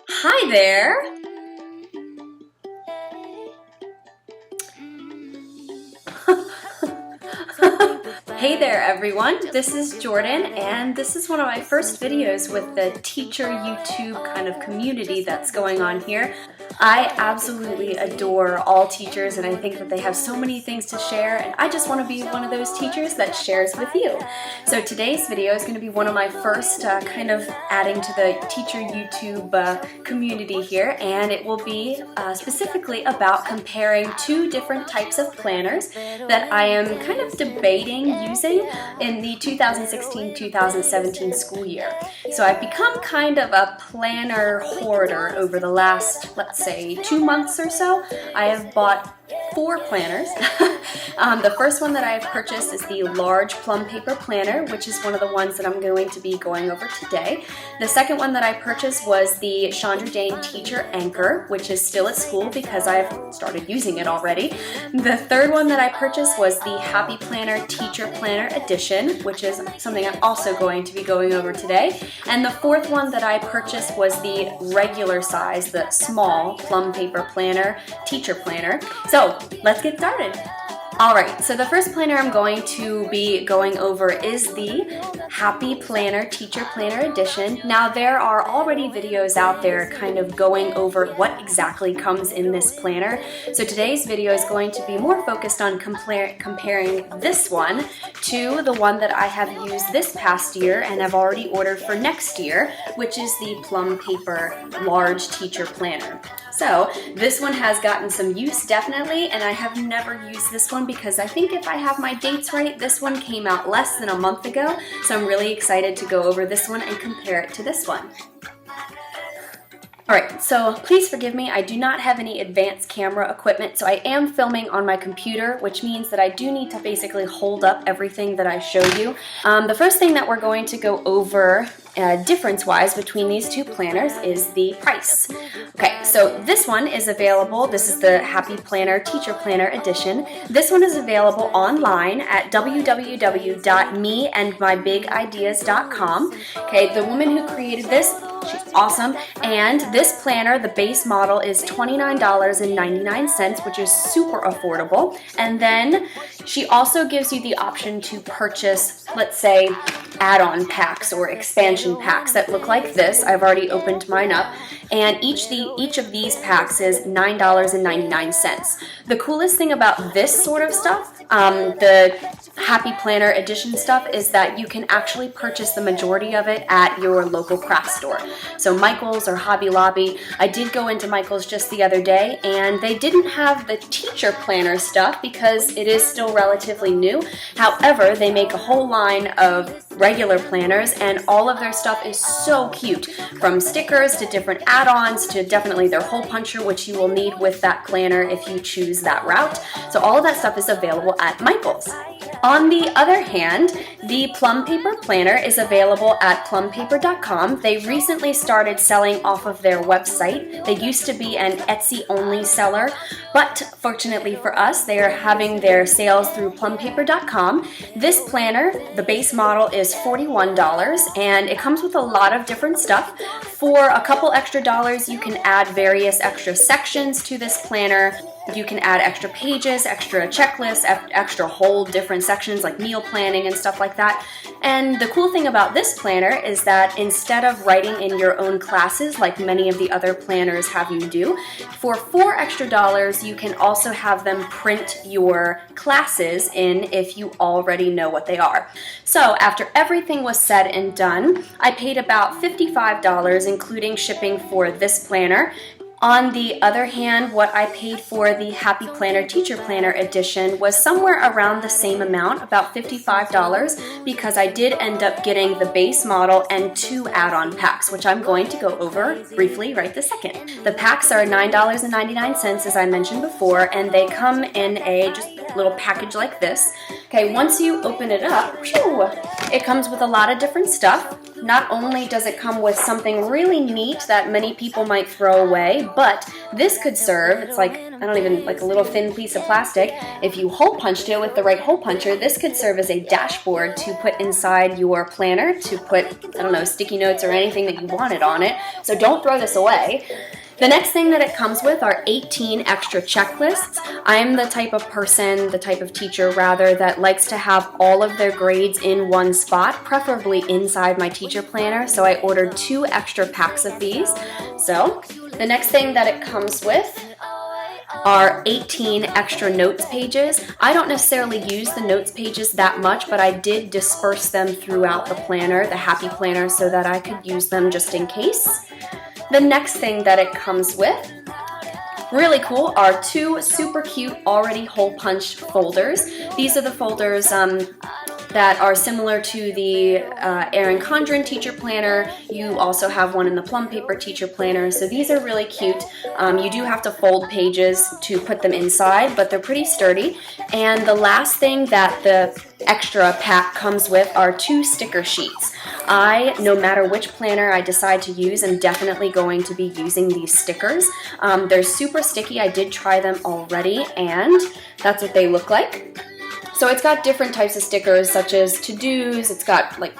Hi there. Hey there everyone, this is Jordan and this is one of my first videos with the teacher YouTube kind of community that's going on here. I absolutely adore all teachers and I think that they have so many things to share, and I just want to be one of those teachers that shares with you. So today's video is going to be one of my first kind of adding to the teacher YouTube community here, and it will be specifically about comparing two different types of planners that I am kind of debating using in the 2016-2017 school year. So I've become kind of a planner hoarder over the last, let's say, 2 months or so. I have bought 4 planners. The first one that I have purchased is the large Plum paper planner, which is one of the ones that I'm going to be going over today. The second one that I purchased was the Chandra Dane Teacher Anchor, which is still at school because I've started using it already. The third one that I purchased was the Happy Planner Teacher Planner Edition, which is something I'm also going to be going over today. And the fourth one that I purchased was the regular size, the small Plum paper planner, Teacher Planner. So let's get started. Alright, so the first planner I'm going to be going over is the Happy Planner Teacher Planner Edition. Now there are already videos out there kind of going over what exactly comes in this planner. So today's video is going to be more focused on comparing this one to the one that I have used this past year and have already ordered for next year, which is the Plum Paper Large Teacher Planner. So this one has gotten some use definitely, and I have never used this one because I think if I have my dates right, this one came out less than a month ago, so I'm really excited to go over this one and compare it to this one. Alright, so please forgive me, I do not have any advanced camera equipment, so I am filming on my computer, which means that I do need to basically hold up everything that I show you. The first thing that we're going to go over difference-wise between these two planners is the price. Okay, so this one is available, this is the Happy Planner Teacher Planner Edition. This one is available online at www.meandmybigideas.com. Okay, the woman who created this, she's awesome, and this planner, the base model, is $29.99, which is super affordable, and then she also gives you the option to purchase, let's say, add-on packs or expansion packs that look like this. I've already opened mine up, and each of these packs is $9.99. The coolest thing about this sort of stuff, the Happy Planner Edition stuff, is that you can actually purchase the majority of it at your local craft store. So Michael's or Hobby Lobby. I did go into Michael's just the other day, and they didn't have the teacher planner stuff because it is still relatively new. However, they make a whole line of regular planners, and all of their stuff is so cute, from stickers to different add-ons to definitely their hole puncher, which you will need with that planner if you choose that route. So all of that stuff is available at Michael's. On the other hand, the Plum Paper Planner is available at plumpaper.com. They recently started selling off of their website. They used to be an Etsy-only seller, but fortunately for us, they are having their sales through plumpaper.com. This planner, the base model, is $41, and it comes with a lot of different stuff. For a couple extra dollars, you can add various extra sections to this planner. You can add extra pages, extra checklists, extra whole different sections like meal planning and stuff like that. And the cool thing about this planner is that instead of writing in your own classes like many of the other planners have you do, for $4 extra, you can also have them print your classes in if you already know what they are. So after everything was said and done, I paid about $55, including shipping, for this planner. On the other hand, what I paid for the Happy Planner Teacher Planner Edition was somewhere around the same amount, about $55, because I did end up getting the base model and 2 add-on packs, which I'm going to go over briefly right this second. The packs are $9.99, as I mentioned before, and they come in a just little package like this. Okay, once you open it up, it comes with a lot of different stuff. not only does it come with something really neat that many people might throw away, but this could serve, it's like, I don't even, like a little thin piece of plastic. If you hole punched it with the right hole puncher, this could serve as a dashboard to put inside your planner to put, I don't know, sticky notes or anything that you wanted on it. So don't throw this away. The next thing that it comes with are 18 extra checklists. I'm the type of person, the type of teacher rather, that likes to have all of their grades in one spot, preferably inside my teacher planner, so I ordered 2 extra packs of these. So the next thing that it comes with are 18 extra notes pages. I don't necessarily use the notes pages that much, but I did disperse them throughout the planner, the Happy Planner, so that I could use them just in case. The next thing that it comes with, really cool, are 2 super cute already hole punched folders. These are the folders that are similar to the Erin Condren teacher planner. You also have one in the Plum paper teacher planner. So these are really cute. You do have to fold pages to put them inside, but they're pretty sturdy. And the last thing that the extra pack comes with are 2 sticker sheets. No matter which planner I decide to use, I'm definitely going to be using these stickers. They're super sticky. I did try them already, and that's what they look like. So it's got different types of stickers, such as to-dos. It's got like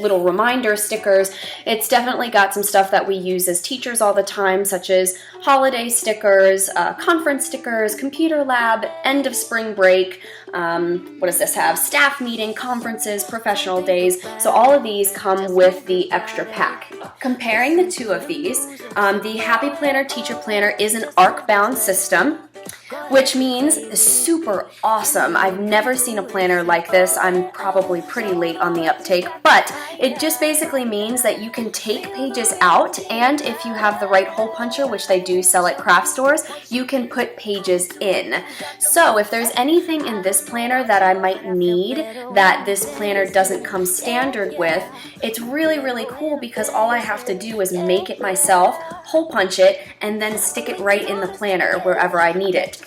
little reminder stickers. It's definitely got some stuff that we use as teachers all the time, such as holiday stickers, conference stickers, computer lab, end of spring break. What does this have? Staff meeting, conferences, professional days. So all of these come with the extra pack. Comparing the 2 of these, the Happy Planner Teacher Planner is an arc-bound system, which means super awesome. I've never seen a planner like this. I'm probably pretty late on the uptake, but it just basically means that you can take pages out, and if you have the right hole puncher, which they do sell at craft stores, you can put pages in. So if there's anything in this planner that I might need that this planner doesn't come standard with, it's really, really cool because all I have to do is make it myself, hole punch it, and then stick it right in the planner wherever I need it.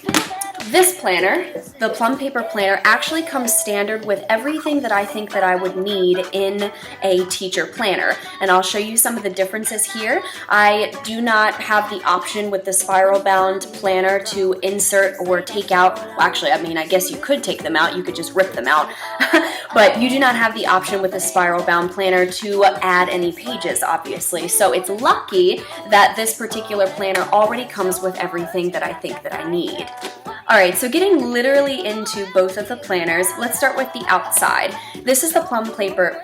This planner, the Plum paper planner, actually comes standard with everything that I think that I would need in a teacher planner. And I'll show you some of the differences here. I do not have the option with the spiral bound planner to insert or take out. Well, actually, I mean, I guess you could take them out. You could just rip them out. But you do not have the option with the spiral bound planner to add any pages, obviously. So it's lucky that this particular planner already comes with everything that I think that I need. Alright, so getting literally into both of the planners, let's start with the outside. This is the Plum paper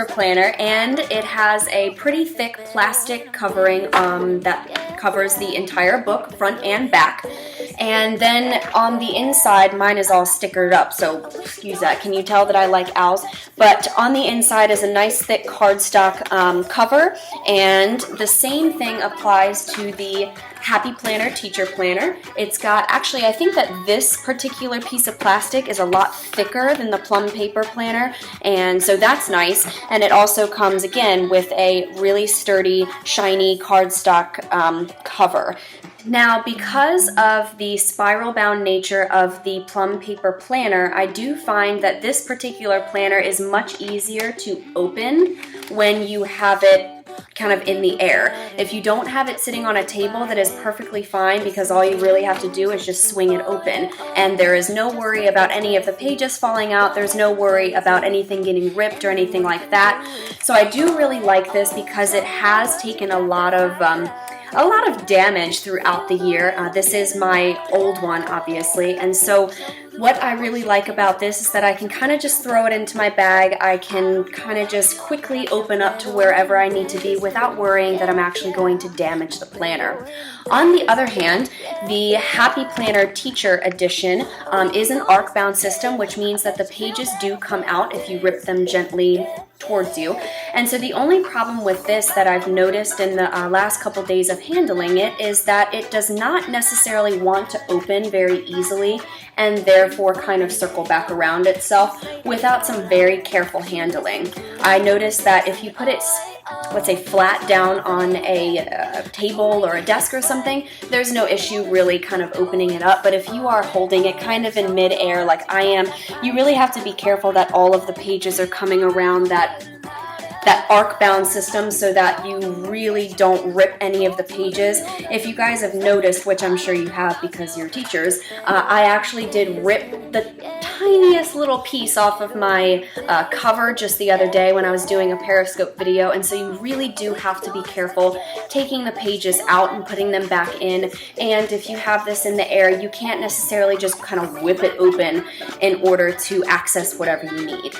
planner, and it has a pretty thick plastic covering that covers the entire book, front and back. And then on the inside, mine is all stickered up, so excuse that. Can you tell that I like owls? But on the inside is a nice thick cardstock cover, and the same thing applies to the Happy Planner Teacher Planner. It's got, actually, I think that this particular piece of plastic is a lot thicker than the Plum paper planner, and so that's nice. And it also comes, again, with a really sturdy, shiny cardstock cover. Now, because of the spiral bound nature of the Plum paper planner, I do find that this particular planner is much easier to open when you have it kind of in the air. If you don't have it sitting on a table, that is perfectly fine, because all you really have to do is just swing it open, and there is no worry about any of the pages falling out. There's no worry about anything getting ripped or anything like that. So I do really like this because it has taken a lot of damage throughout the year. This is my old one, obviously, and so what I really like about this is that I can kind of just throw it into my bag. I can kind of just quickly open up to wherever I need to be without worrying that I'm actually going to damage the planner. On the other hand, the Happy Planner Teacher Edition is an arc-bound system, which means that the pages do come out if you rip them gently towards you. And so the only problem with this that I've noticed in the last couple days of handling it is that it does not necessarily want to open very easily, and therefore kind of circle back around itself without some very careful handling. I noticed that if you put it, let's say, flat down on a table or a desk or something, there's no issue really kind of opening it up. But if you are holding it kind of in mid-air like I am, you really have to be careful that all of the pages are coming around that arc bound system so that you really don't rip any of the pages. If you guys have noticed, which I'm sure you have because you're teachers, I actually did rip the tiniest little piece off of my cover just the other day when I was doing a Periscope video, and so you really do have to be careful taking the pages out and putting them back in. And if you have this in the air, you can't necessarily just kind of whip it open in order to access whatever you need.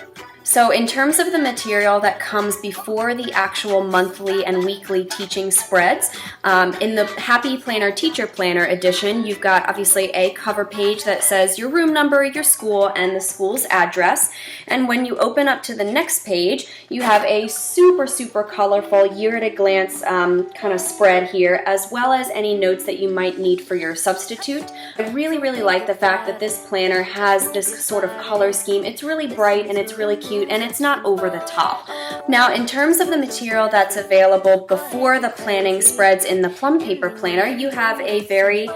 So in terms of the material that comes before the actual monthly and weekly teaching spreads, in the Happy Planner Teacher Planner edition, you've got obviously a cover page that says your room number, your school, and the school's address. And when you open up to the next page, you have a super, super colorful year-at-a-glance kind of spread here, as well as any notes that you might need for your substitute. I really, really like the fact that this planner has this sort of color scheme. It's really bright and it's really cute, and it's not over the top. Now, in terms of the material that's available before the planning spreads in the Plum paper planner, you have a very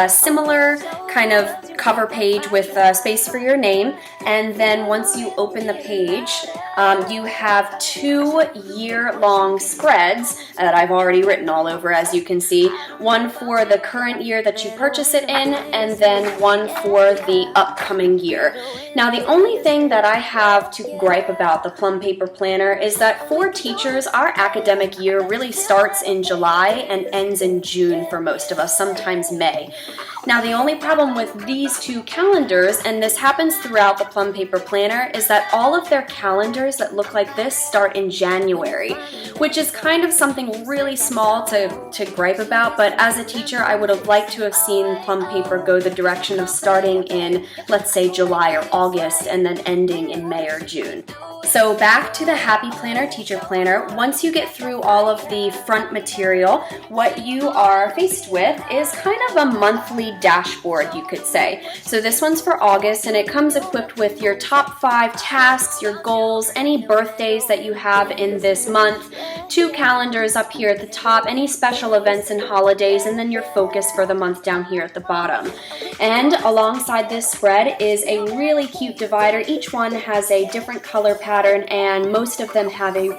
similar kind of cover page with space for your name, and then once you open the page, you have 2 year-long spreads that I've already written all over, as you can see. One for the current year that you purchase it in, and then one for the upcoming year. Now, the only thing that I have to gripe about the Plum paper planner is that for teachers, our academic year really starts in July and ends in June for most of us, sometimes May. Now, the only problem with these two calendars, and this happens throughout the Plum paper planner, is that all of their calendars that look like this start in January, which is kind of something really small to gripe about, but as a teacher, I would have liked to have seen Plum paper go the direction of starting in, let's say, July or August, and then ending in May or June. So back to the Happy Planner Teacher Planner, once you get through all of the front material, what you are faced with is kind of a monthly dashboard, you could say. So this one's for August, and it comes equipped with your top 5 tasks, your goals, any birthdays that you have in this month, 2 calendars up here at the top, any special events and holidays, and then your focus for the month down here at the bottom. And alongside this spread is a really cute divider. Each one has a different color pattern, and most of them have a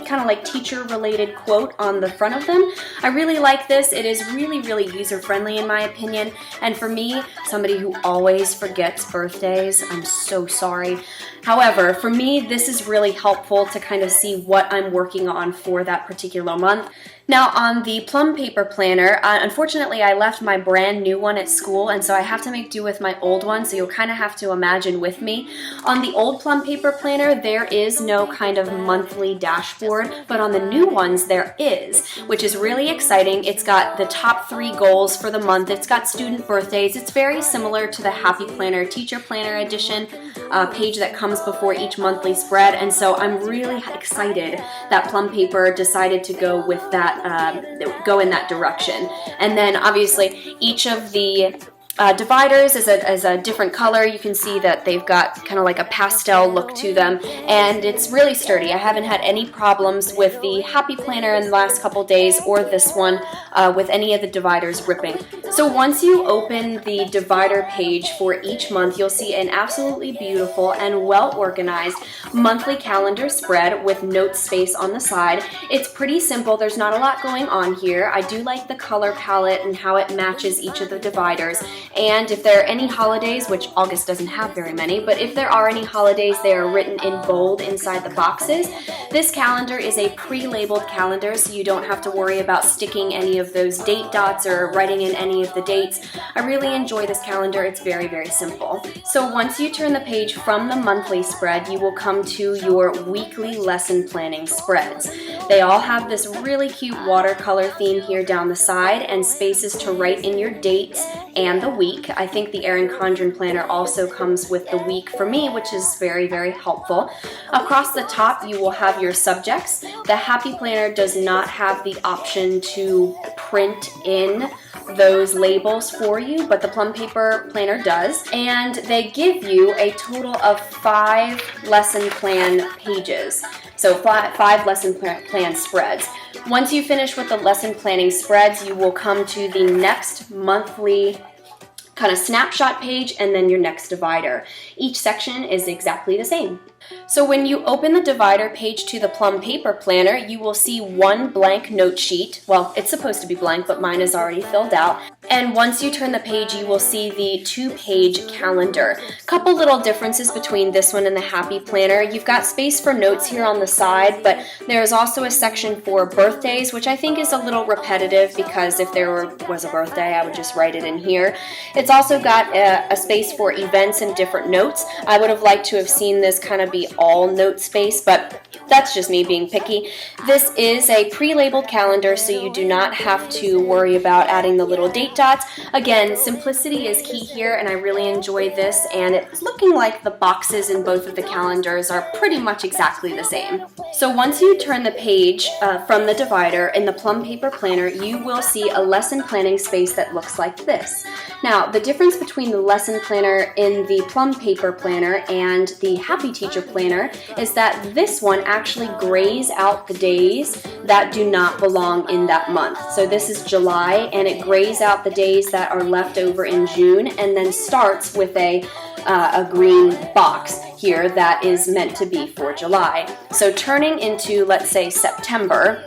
kind of like teacher-related quote on the front of them. I really like this. It is really, really user-friendly in my opinion, and for me, somebody who always forgets birthdays, I'm so sorry. However, for me, this is really helpful to kind of see what I'm working on for that particular month. Now, on the Plum paper planner, unfortunately, I left my brand new one at school, and so I have to make do with my old one, so you'll kind of have to imagine with me. On the old Plum paper planner, there is no kind of monthly dashboard, but on the new ones, there is, which is really exciting. It's got the top 3 goals for the month. It's got student birthdays. It's very similar to the Happy Planner Teacher Planner edition page that comes before each monthly spread, and so I'm really excited that Plum paper decided to go with that, go in that direction. And then obviously each of the dividers is a different color. You can see that they've got kind of like a pastel look to them, and it's really sturdy. I haven't had any problems with the Happy Planner in the last couple days or this one with any of the dividers ripping. So once you open the divider page for each month, you'll see an absolutely beautiful and well-organized monthly calendar spread with note space on the side. It's pretty simple. There's not a lot going on here. I do like the color palette and how it matches each of the dividers. And if there are any holidays, which August doesn't have very many, but if there are any holidays, they are written in bold inside the boxes. This calendar is a pre-labeled calendar, so you don't have to worry about sticking any of those date dots or writing in any of the dates. I really enjoy this calendar. It's very, very simple. So once you turn the page from the monthly spread, you will come to your weekly lesson planning spreads. They all have this really cute watercolor theme here down the side and spaces to write in your dates and the week. I think the Erin Condren planner also comes with the week for me, which is very, very helpful. Across the top, you will have your subjects. The Happy Planner does not have the option to print in those labels for you, but the Plum paper planner does. And they give you a total of 5 lesson plan pages. So 5 lesson plan spreads. Once you finish with the lesson planning spreads, you will come to the next monthly kind of snapshot page and then your next divider. Each section is exactly the same. So when you open the divider page to the Plum paper planner, you will see one blank note sheet. Well, it's supposed to be blank, but mine is already filled out. And once you turn the page, you will see the 2-page calendar. Couple little differences between this one and the Happy Planner. You've got space for notes here on the side, but there is also a section for birthdays, which I think is a little repetitive because if there was a birthday, I would just write it in here. It's also got a space for events and different notes. I would have liked to have seen this kind of be all note space, but that's just me being picky. This is a pre-labeled calendar, so you do not have to worry about adding the little date dots. Again, simplicity is key here, and I really enjoy this, and it's looking like the boxes in both of the calendars are pretty much exactly the same. So once you turn the page from the divider in the Plum paper planner, you will see a lesson planning space that looks like this. Now, the difference between the lesson planner in the Plum paper planner and the Happy Teacher planner is that this one actually grays out the days that do not belong in that month. So this is July, and it grays out the days that are left over in June, and then starts with a green box here that is meant to be for July. So turning into, let's say, September,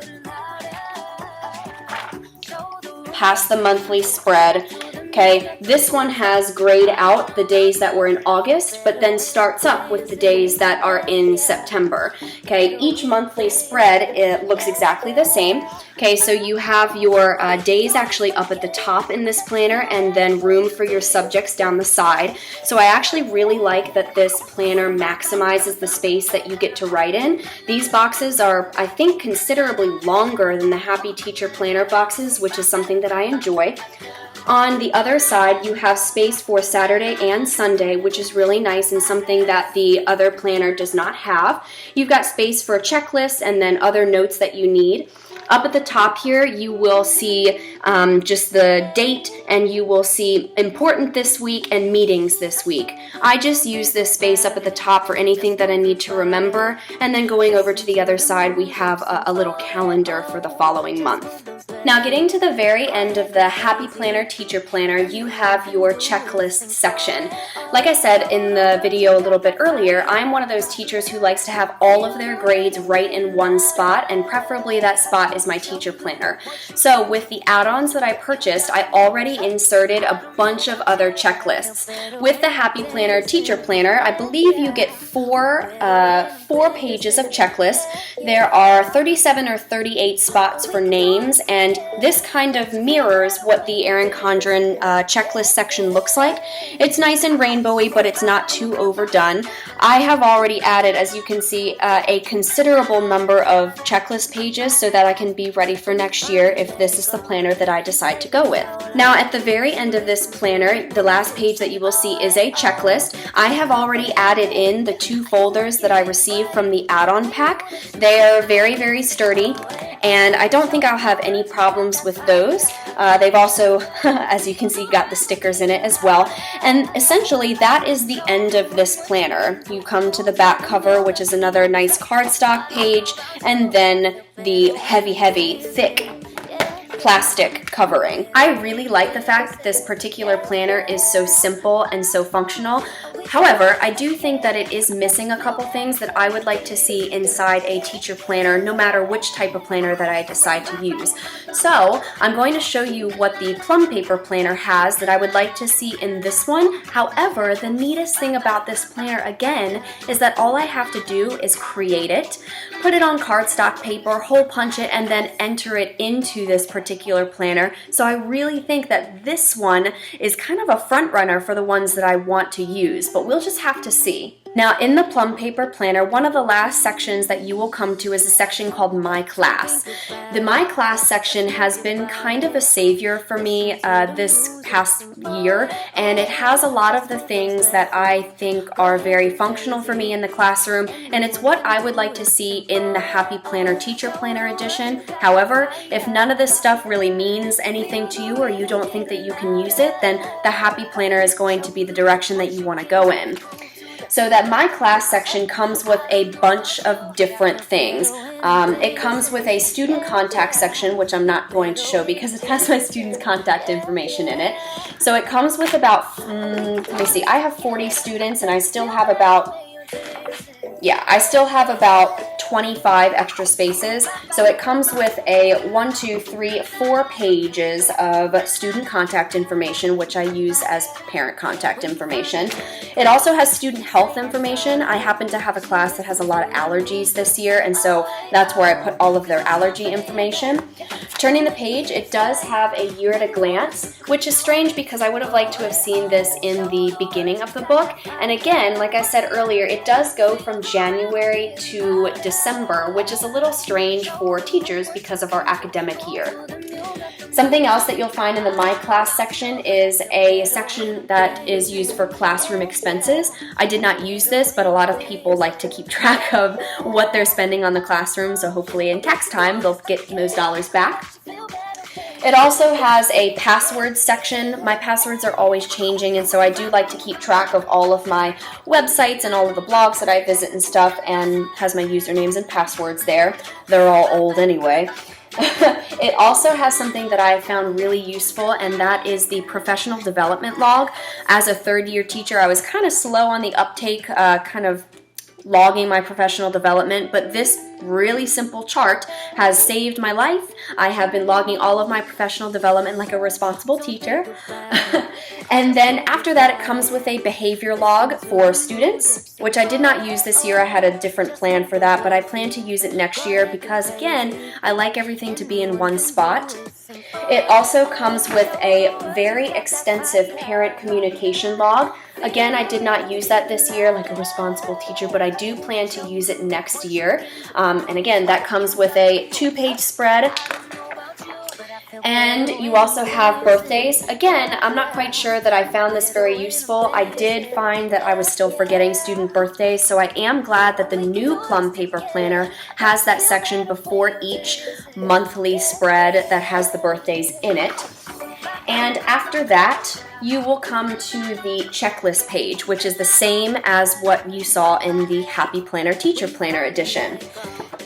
past the monthly spread. Okay, this one has grayed out the days that were in August, but then starts up with the days that are in September. Okay, each monthly spread, it looks exactly the same. Okay, so you have your days actually up at the top in this planner, and then room for your subjects down the side. So I actually really like that this planner maximizes the space that you get to write in. These boxes are, I think, considerably longer than the Happy Teacher planner boxes, which is something that I enjoy. On the other side, you have space for Saturday and Sunday, which is really nice and something that the other planner does not have. You've got space for checklists and then other notes that you need. Up at the top here, you will see just the date, and you will see important this week and meetings this week. I just use this space up at the top for anything that I need to remember, and then going over to the other side, we have a little calendar for the following month. Now, getting to the very end of the Happy Planner Teacher Planner, you have your checklist section. Like I said in the video a little bit earlier, I'm one of those teachers who likes to have all of their grades right in one spot, and preferably that spot is my teacher planner. So with the add-ons that I purchased, I already inserted a bunch of other checklists. With the Happy Planner Teacher Planner, I believe you get four pages of checklists. There are 37 or 38 spots for names, and this kind of mirrors what the Erin Condren checklist section looks like. It's nice and rainbowy, but it's not too overdone. I have already added, as you can see, a considerable number of checklist pages so that I can be ready for next year if this is the planner that I decide to go with. Now, at the very end of this planner, the last page that you will see is a checklist. I have already added in the 2 folders that I received from the add-on pack. They are very, very sturdy, and I don't think I'll have any problems with those. They've also, as you can see, got the stickers in it as well. And essentially, that is the end of this planner. You come to the back cover, which is another nice cardstock page, and then the heavy, thick plastic covering. I really like the fact that this particular planner is so simple and so functional. However, I do think that it is missing a couple things that I would like to see inside a teacher planner, no matter which type of planner that I decide to use. So I'm going to show you what the Plum paper planner has that I would like to see in this one. However, the neatest thing about this planner, again, is that all I have to do is create it, put it on cardstock paper, hole punch it, and then enter it into this particular planner. So I really think that this one is kind of a front runner for the ones that I want to use, but we'll just have to see. Now, in the Plum Paper Planner, one of the last sections that you will come to is a section called My Class. The My Class section has been kind of a savior for me this past year, and it has a lot of the things that I think are very functional for me in the classroom, and it's what I would like to see in the Happy Planner Teacher Planner edition. However, if none of this stuff really means anything to you or you don't think that you can use it, then the Happy Planner is going to be the direction that you want to go in. So that My Class section comes with a bunch of different things. It comes with a student contact section, which I'm not going to show because it has my students' contact information in it. So it comes with about, let me see, I have 40 students and I still have about 25 extra spaces. So it comes with a 4 pages of student contact information, which I use as parent contact information. It also has student health information. I happen to have a class that has a lot of allergies this year, and so that's where I put all of their allergy information. Turning the page, it does have a year at a glance, which is strange because I would have liked to have seen this in the beginning of the book. And again, like I said earlier, it does go from January to December, which is a little strange for teachers because of our academic year. Something else that you'll find in the My Class section is a section that is used for classroom expenses. I did not use this, but a lot of people like to keep track of what they're spending on the classroom, so hopefully in tax time they'll get those dollars back. It also has a passwords section. My passwords are always changing, and so I do like to keep track of all of my websites and all of the blogs that I visit and stuff, and has my usernames and passwords there. They're all old anyway. It also has something that I have found really useful, and that is the professional development log. As a third-year teacher, I was kind of slow on the uptake, kind of logging my professional development, but this really simple chart has saved my life. I have been logging all of my professional development like a responsible teacher. And then after that, it comes with a behavior log for students, which I did not use this year. I had a different plan for that, but I plan to use it next year because, again, I like everything to be in one spot. It also comes with a very extensive parent communication log. Again, I did not use that this year like a responsible teacher, but I do plan to use it next year. And again, that comes with a 2-page spread. And you also have birthdays. Again, I'm not quite sure that I found this very useful. I did find that I was still forgetting student birthdays, so I am glad that the new Plum Paper Planner has that section before each monthly spread that has the birthdays in it. And after that, you will come to the checklist page, which is the same as what you saw in the Happy Planner Teacher Planner edition.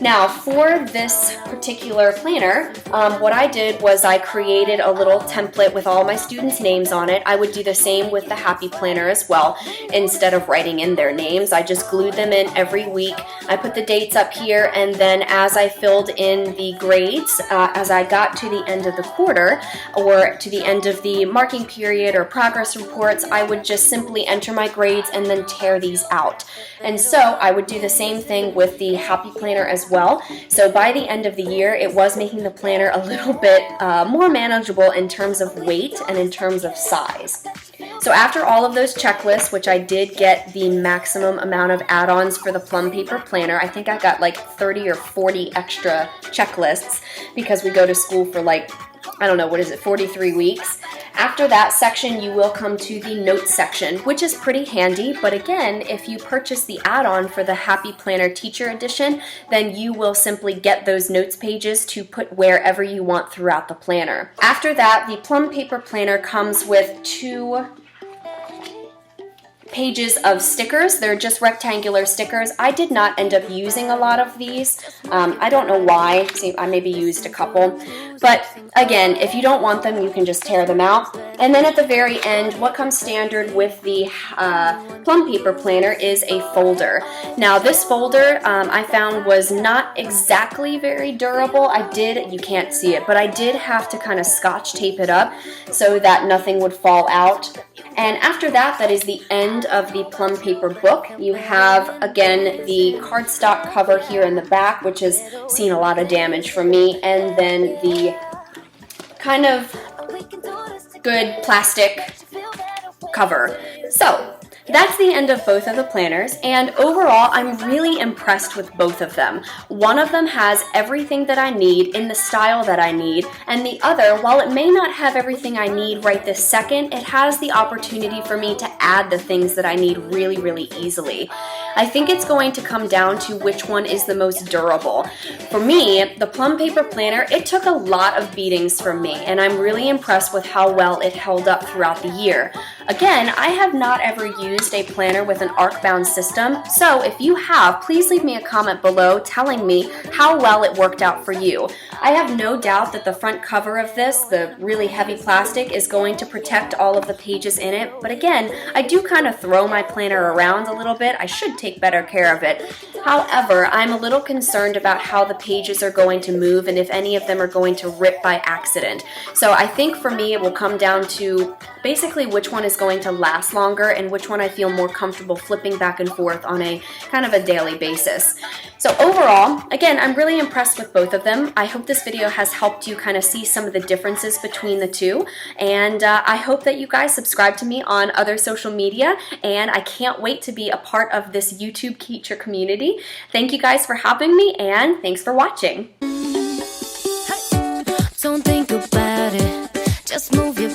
Now, for this particular planner, what I did was I created a little template with all my students' names on it. I would do the same with the Happy Planner as well. Instead of writing in their names, I just glued them in every week. I put the dates up here, and then as I filled in the grades, as I got to the end of the quarter or to the end of the marking period or progress reports, I would just simply enter my grades and then tear these out. And so I would do the same thing with the Happy Planner as well. So by the end of the year, it was making the planner a little bit more manageable in terms of weight and in terms of size. So after all of those checklists, which I did get the maximum amount of add-ons for the Plum Paper Planner, I think I got like 30 or 40 extra checklists because we go to school for like, I don't know, 43 weeks. After that section, you will come to the notes section, which is pretty handy. But again, if you purchase the add-on for the Happy Planner Teacher Edition, then you will simply get those notes pages to put wherever you want throughout the planner. After that, the Plum Paper Planner comes with 2 pages of stickers. They're just rectangular stickers. I did not end up using a lot of these. I don't know why. See, I maybe used a couple. But again, if you don't want them, you can just tear them out. And then at the very end, what comes standard with the Plum Paper Planner is a folder. Now this folder I found was not exactly very durable. You can't see it, but I did have to kind of scotch tape it up so that nothing would fall out. And after that, that is the end of the Plum Paper book. You have, again, the cardstock cover here in the back, which has seen a lot of damage from me, and then the kind of good plastic cover. So, That's the end of both of the planners, and overall I'm really impressed with both of them. One of them has everything that I need in the style that I need, and the other, while it may not have everything I need right this second, it has the opportunity for me to add the things that I need really, really easily. I think it's going to come down to which one is the most durable. For me, the Plum paper planner, it took a lot of beatings from me, and I'm really impressed with how well it held up throughout the year. Again, I have not ever used a planner with an arc-bound system, so if you have, please leave me a comment below telling me how well it worked out for you. I have no doubt that the front cover of this, the really heavy plastic, is going to protect all of the pages in it, but again, I do kind of throw my planner around a little bit. I should take better care of it. However, I'm a little concerned about how the pages are going to move and if any of them are going to rip by accident. So I think for me it will come down to basically which one is going to last longer and which one I feel more comfortable flipping back and forth on a kind of a daily basis. So overall, again, I'm really impressed with both of them. I hope this video has helped you kind of see some of the differences between the two, and I hope that you guys subscribe to me on other social media, and I can't wait to be a part of this YouTube teacher community. Thank you guys for having me, and thanks for watching. Don't think about it, just move your